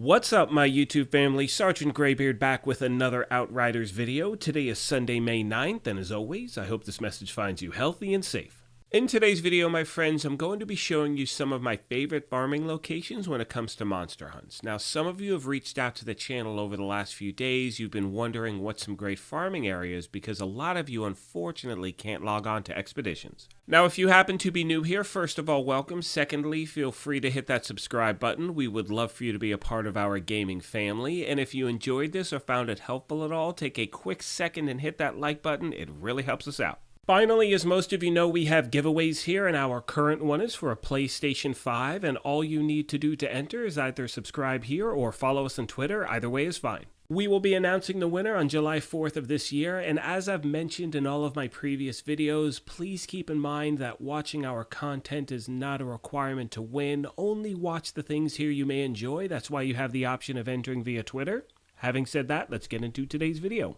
What's up, my YouTube family? Sergeant Greybeard back with another Outriders video. Today is Sunday, May 9th, and as always, I hope this message finds you healthy and safe. In today's video, my friends, I'm going to be showing you some of my favorite farming locations when it comes to monster hunts. Now, some of you have reached out to the channel over the last few days. You've been wondering what's some great farming areas because a lot of you unfortunately can't log on to expeditions. Now, if you happen to be new here, first of all, welcome. Secondly, feel free to hit that subscribe button. We would love for you to be a part of our gaming family. And if you enjoyed this or found it helpful at all, take a quick second and hit that like button. It really helps us out. Finally, as most of you know, we have giveaways here, and our current one is for a PlayStation 5, and all you need to do to enter is either subscribe here or follow us on Twitter. Either way is fine. We will be announcing the winner on July 4th of this year, and as I've mentioned in all of my previous videos, please keep in mind that watching our content is not a requirement to win. Only watch the things here you may enjoy. That's why you have the option of entering via Twitter. Having said that, let's get into today's video.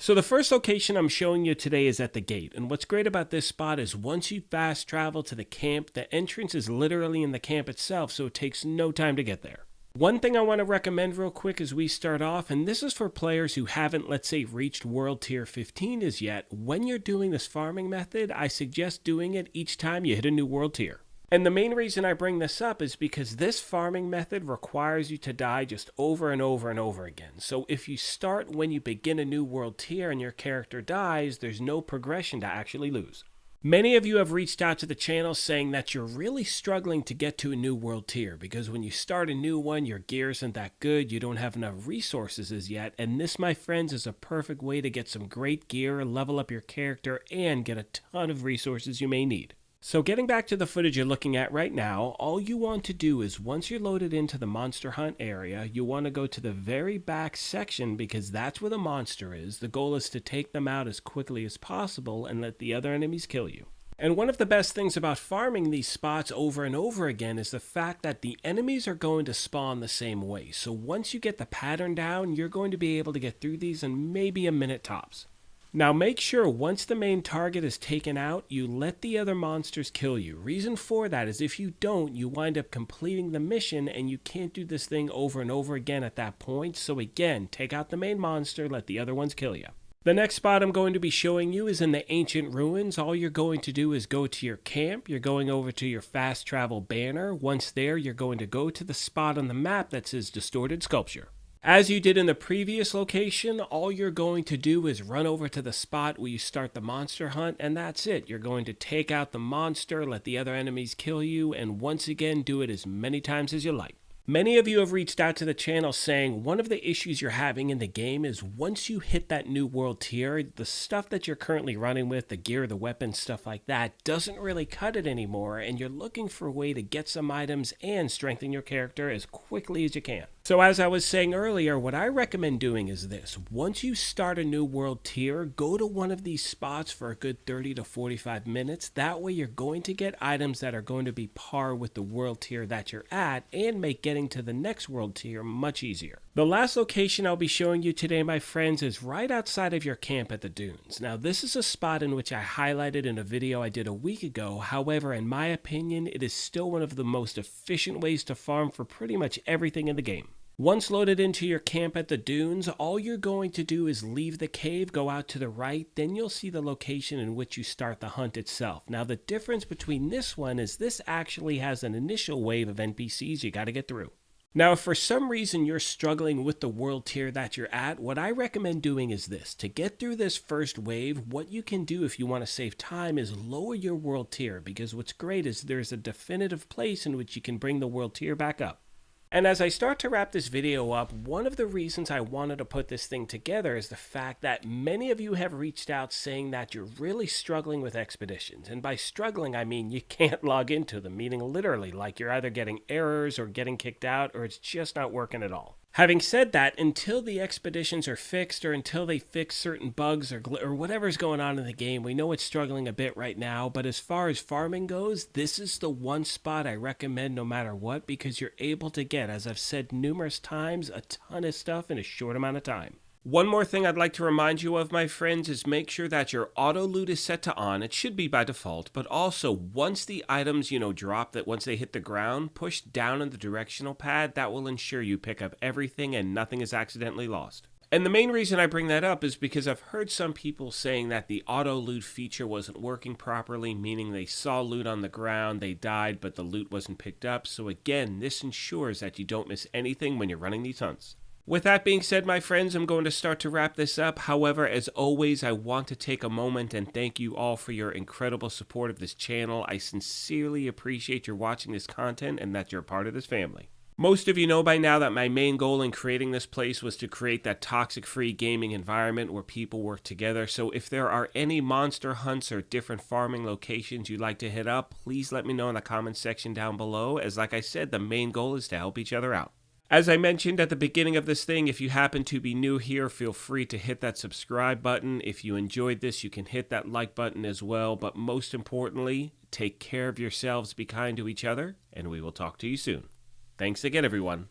So the first location I'm showing you today is at the gate, and what's great about this spot is once you fast travel to the camp, the entrance is literally in the camp itself, so it takes no time to get there. One thing I want to recommend real quick as we start off, and this is for players who haven't, let's say, reached World Tier 15 as yet, when you're doing this farming method, I suggest doing it each time you hit a new World Tier. And the main reason I bring this up is because this farming method requires you to die just over and over and over again. So if you start when you begin a new world tier and your character dies, there's no progression to actually lose. Many of you have reached out to the channel saying that you're really struggling to get to a new world tier because when you start a new one, your gear isn't that good, you don't have enough resources as yet, and this, my friends, is a perfect way to get some great gear, level up your character, and get a ton of resources you may need. So getting back to the footage you're looking at right now, all you want to do is once you're loaded into the monster hunt area, you want to go to the very back section because that's where the monster is. The goal is to take them out as quickly as possible and let the other enemies kill you. And one of the best things about farming these spots over and over again is the fact that the enemies are going to spawn the same way. So once you get the pattern down, you're going to be able to get through these in maybe a minute tops. Now make sure once the main target is taken out, you let the other monsters kill you. Reason for that is if you don't, you wind up completing the mission and you can't do this thing over and over again at that point. So again, take out the main monster, let the other ones kill you. The next spot I'm going to be showing you is in the ancient ruins. All you're going to do is go to your camp. You're going over to your fast travel banner. Once there, you're going to go to the spot on the map that says Distortion Sculpture. As you did in the previous location, all you're going to do is run over to the spot where you start the monster hunt, and that's it. You're going to take out the monster, let the other enemies kill you, and once again, do it as many times as you like. Many of you have reached out to the channel saying one of the issues you're having in the game is once you hit that new world tier, the stuff that you're currently running with, the gear, the weapons, stuff like that, doesn't really cut it anymore, and you're looking for a way to get some items and strengthen your character as quickly as you can. So as I was saying earlier, what I recommend doing is this. Once you start a new world tier, go to one of these spots for a good 30 to 45 minutes. That way you're going to get items that are going to be par with the world tier that you're at and make getting to the next world tier much easier. The last location I'll be showing you today, my friends, is right outside of your camp at the dunes. Now this is a spot in which I highlighted in a video I did a week ago. However, in my opinion, it is still one of the most efficient ways to farm for pretty much everything in the game. Once loaded into your camp at the dunes, all you're going to do is leave the cave, go out to the right, then you'll see the location in which you start the hunt itself. Now the difference between this one is this actually has an initial wave of NPCs you got to get through. Now if for some reason you're struggling with the world tier that you're at, what I recommend doing is this. To get through this first wave, what you can do if you want to save time is lower your world tier, because what's great is there's a definitive place in which you can bring the world tier back up. And as I start to wrap this video up, one of the reasons I wanted to put this thing together is the fact that many of you have reached out saying that you're really struggling with expeditions. And by struggling, I mean you can't log into them, meaning literally like you're either getting errors or getting kicked out or it's just not working at all. Having said that, until the expeditions are fixed or until they fix certain bugs or whatever's going on in the game, we know it's struggling a bit right now, but as far as farming goes, this is the one spot I recommend no matter what because you're able to get, as I've said numerous times, a ton of stuff in a short amount of time. One more thing I'd like to remind you of, my friends, is make sure that your auto loot is set to on. It should be by default, but also once the items, drop, that once they hit the ground, push down on the directional pad. That will ensure you pick up everything and nothing is accidentally lost. And the main reason I bring that up is because I've heard some people saying that the auto loot feature wasn't working properly, meaning they saw loot on the ground, they died, but the loot wasn't picked up. So again, this ensures that you don't miss anything when you're running these hunts. With that being said, my friends, I'm going to start to wrap this up. However, as always, I want to take a moment and thank you all for your incredible support of this channel. I sincerely appreciate your watching this content and that you're a part of this family. Most of you know by now that my main goal in creating this place was to create that toxic-free gaming environment where people work together. So if there are any monster hunts or different farming locations you'd like to hit up, please let me know in the comments section down below, as like I said, the main goal is to help each other out. As I mentioned at the beginning of this thing, if you happen to be new here, feel free to hit that subscribe button. If you enjoyed this, you can hit that like button as well. But most importantly, take care of yourselves, be kind to each other, and we will talk to you soon. Thanks again, everyone.